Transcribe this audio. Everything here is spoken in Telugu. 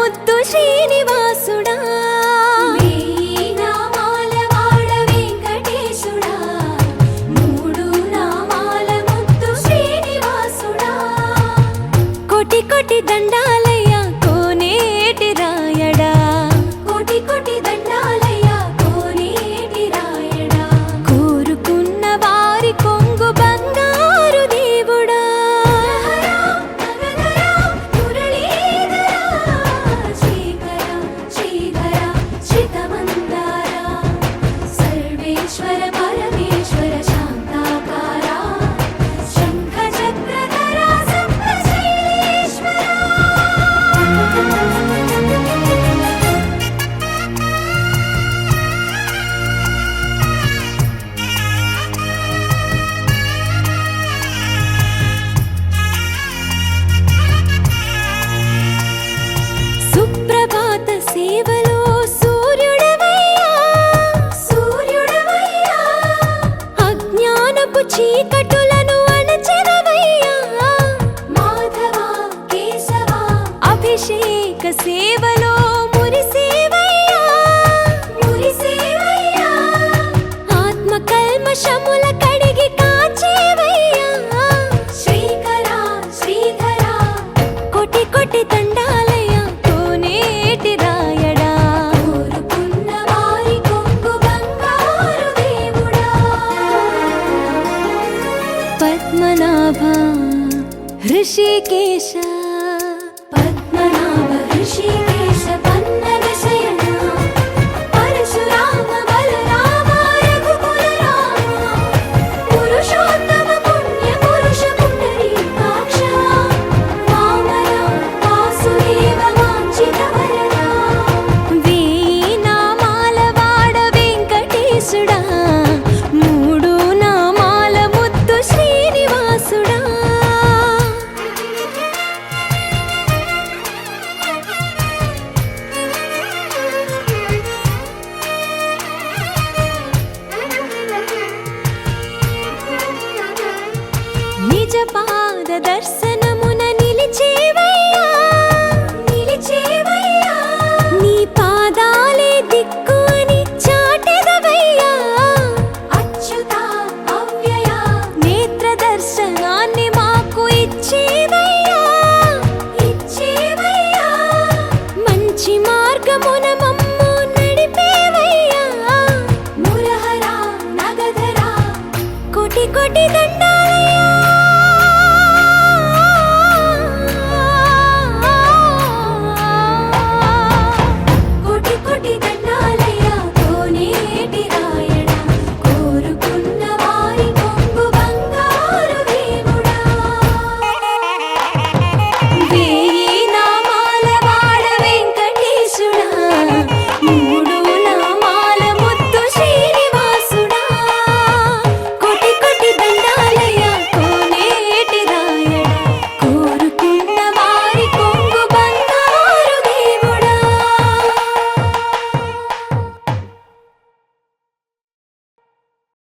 ముద్దు శ్రీనివాసుడా కోటి కోటి దండాలయ్యా కోనేటి రాయడా కోటి కోటి దండాలయ్యా కోనేటి రాయడా కోరుకున్న వారి కొంగు బంగారు దేవుడా శ్రీకర శ్రీధర శ్రితమందార సర్వేశ్వర పరమేశ్వర శాంతాకార శంఖ చక్రధర సుప్రభాత సేవలో సూర్యుడవయ్యా సూర్యుడవయ్యా అజ్ఞానపు చీకటులను అణచెదవయ్యా మాధవ కేశవ అభిషేక సేవలో మురిసేవయ్యా మురిసేవయ్యా ఆత్మ కల్మషముల కడిగి కాచేవయ్యా శ్రీకర శ్రీధర కోటి కోటి దండాలయ్యా కోనేటి రాయడా కోరుకున్న వారి కొంగు బంగారు దేవుడా పద్మనాభ హృషికేశ పద్మనాభ హృషికేశ పన్నగ శయన పరశురామ బలరామ రఘుకుల రామ పురుషోత్తమ పుణ్య పురుష పుండరీకాక్ష వామన వాసుదేవ వాంఛిత వరద వేయి నామాల వాడ వెంకటేశుడా మూడు నామాల ముద్దు శ్రీనివాసుడా నిజ పాద దర్శనమున నిలిచేవయ్యా నిలిచేవయ్యా నీ పాదాలే దిక్కు అని చాటెదవయ్యా అచ్యుత అవ్యయ నేత్ర దర్శనాన్ని మాకు ఇచ్చేవయ్యా ఇచ్చేవయ్యా మంచి మార్గమున